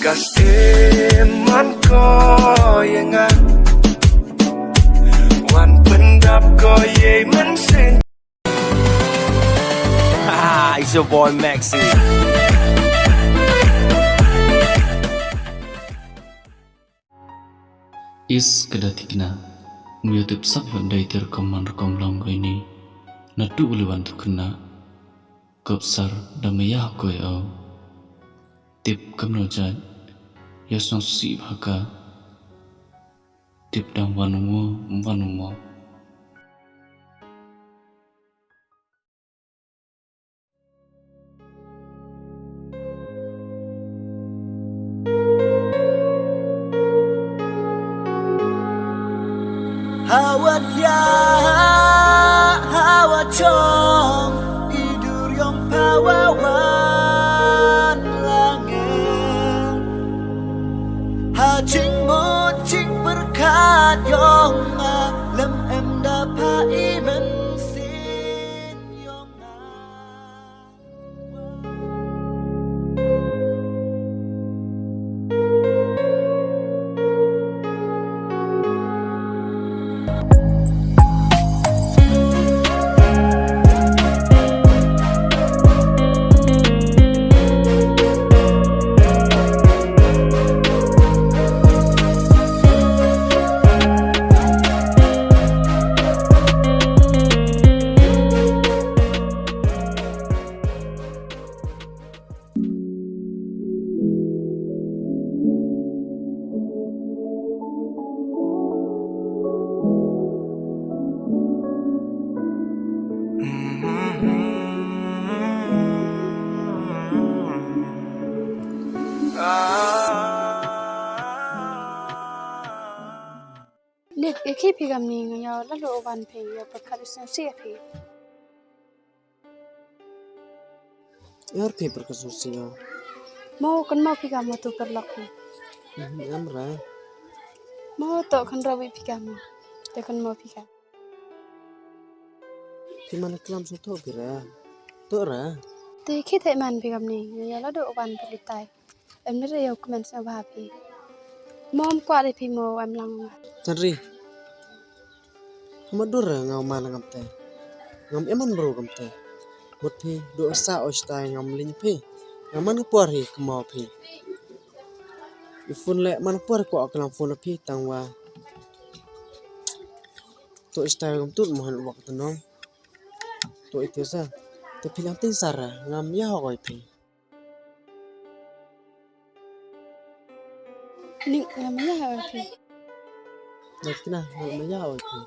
Kasih man ko yang wan pendap ko ye man sen. It's your boy Maxi. Is kedatikna YouTube sab Hyundai terkoman rekom long ini natu uliwan tukna kopsar damaya koy au tip kamnojat yasong si haka tip dam wanumo Hawat ya hawat chong idur yang pawawan langit hajing mo jing berkat yang lem em dapai mensin yang Nè, cái khi bị gặp mình nhau là lộ văn phê ya bật khát sang xe phê. Yar paper kasusiya. Mau kan mau phi gam tu per lakku. Amra. Mau to kan rawi phi gam. Te kan mau phi gam. Gimana kelam soto kira? Tora. Te khi thai man phi gam ni ya la do văn phê li tai. Em ni reu comment sa ba phi. Mom kwa de phi mo em lang. Tanri. Hamadura ngau mana ngamte. Ngam eman bro ngamte. Mut phi do sa ostai ngam lin phi. Ngaman puar hi kemau phi. Ifun le man puar ko aklam fun phi tangwa. To istai ngam tut mohan waktu nong. To itu sa. Te phi lang tin sara ngam ya hoi phi. Ni ngam ya ha phi. Dat kina ngam ya hoi phi.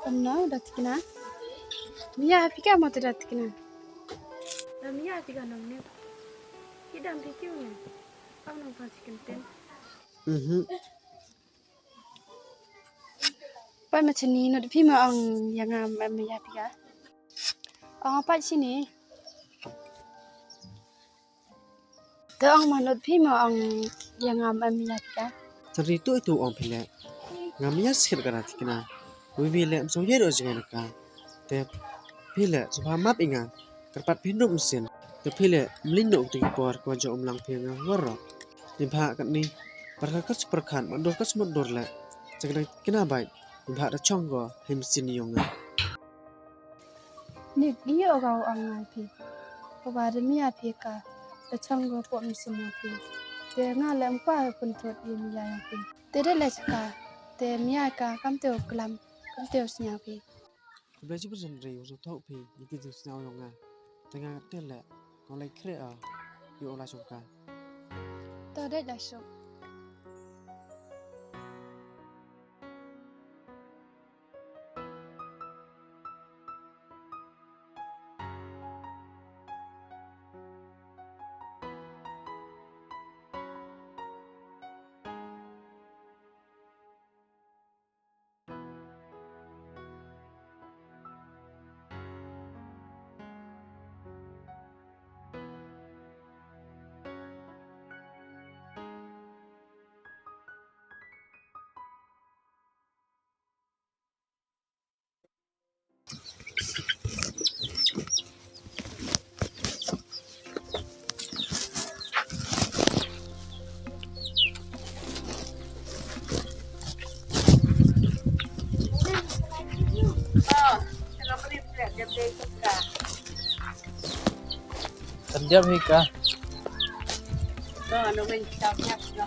Em nói đặt kina. Mia phi gam tu đặt kina. Da mia phi gam nong ne. Ki dam phi kiu ne. Ang nong pa chicken ten. Pai ma chani no phi ma ang yang am ya phi ga. Ang pa chi ni. Te ang ma no phi ma ang yang am ya phi ga. Tanri itu om phi le. Ngam ya sikit kana kina. Wiwi le am so yer o jinga ka. Te phi le subha map inga. Kerpat pinduk mesin. Te phi le mlinduk ti por ko jo umlang phi nga waro. Nimpa kat ni. Perkas perkan mandor kas mandor le. Jagna kina bai. Nimpa da chonggo him sin yonga. Ni dia orang ang phi. Ba de mia phi ka. Da chang go po mi sin phi. Te nga lem kwa pun thot yin ya phi. Te de le ka. Te mia ka kam te klam. Kam te snya phi. Belaji berjan reu so thau phi yiki jing snau yonga. Tengah tel le. Ko lai kre a. Yo ola chongka. Ta de la so. Sedap hika. Đó, nó bên trong nhắc nó.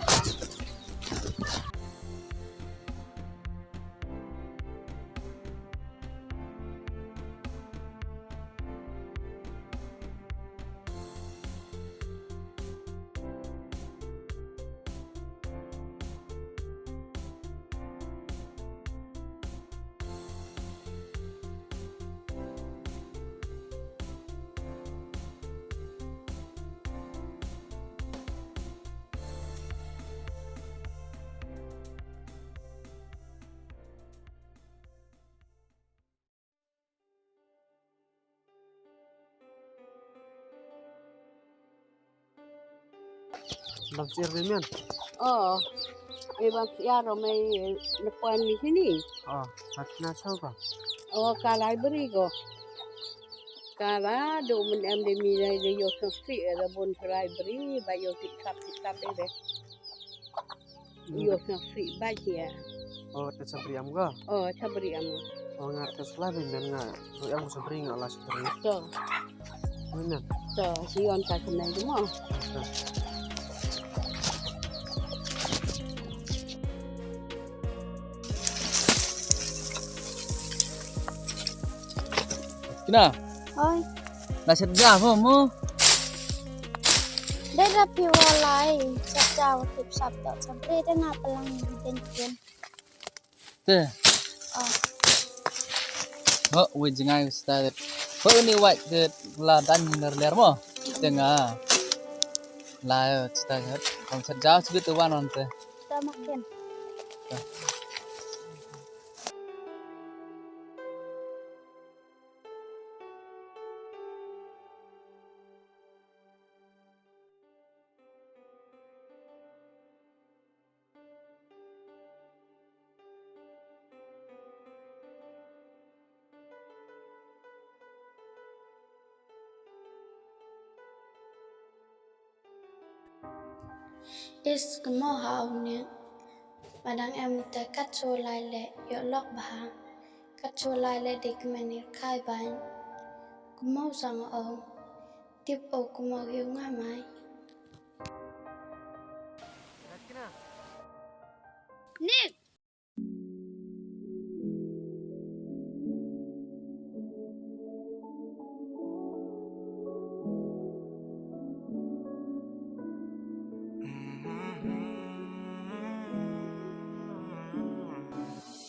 Bang siar bemian. Ibang siya ro may napuan di sini. Oh, hat na sao ka? Ka library ko. Kala do men am de mi de yo so si da bon library ba yo tikap de. Yo so si ba ya. Oh, ta sabri am ga. Sabri am. Oh, nga ta sala bemian nga. So am sabri nga ala sabri. So, Bemian. si on ka kunai du mo. Kina, Ôi, là sedap mo.ได้รับพิวอะไรจับเจ้าติบสับต่อสำเร็จได้งาพลังเป็นเกิน Te. อ๋อ Ho, wajingai ustad. Ho ni wat de la dan ler mo. Tengah. La ustad. Kong sedap sebut tu wan onte. จะมาเกิน is cái mỏ hào nè mà đang em ta cắt xô lại lệ dọ lọc bà cắt xô lại lệ để cái mình khai bán cũng mau rằng ông tiếp ô cũng mau hiểu ngã mãi Nick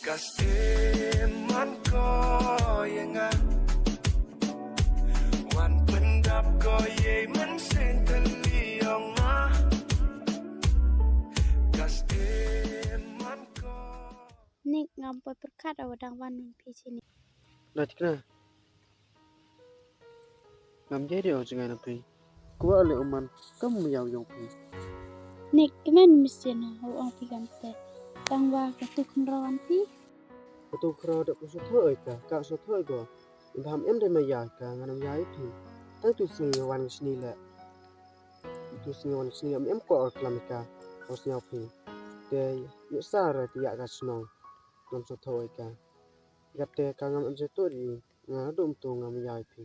Kasi man ko yang nga Wan pendap ko ye man sen taliyong nga Kasi man ko Nick ngamไปประกาศเอาดังวันนึงพี่ชินี่ Nah, kina. Ngam jadi oh jangan napi. Kuwa ale uman kamu yaw yong pi. Nick kemen mesin au ang pikan te tang wa ka tu kun rawan pi Betul kro dak ku sotoi ka sotoi go. Baham em dai maya ka nganam yai pi. Ta tu sing wan sini le. Tu sing wan sini em ko klamika. Os yaw pi. Te yu sara ti ya ka snong. Ngam sotoi ka. Gap te ka ngam em je to di. Nga dum tu ngam yai pi.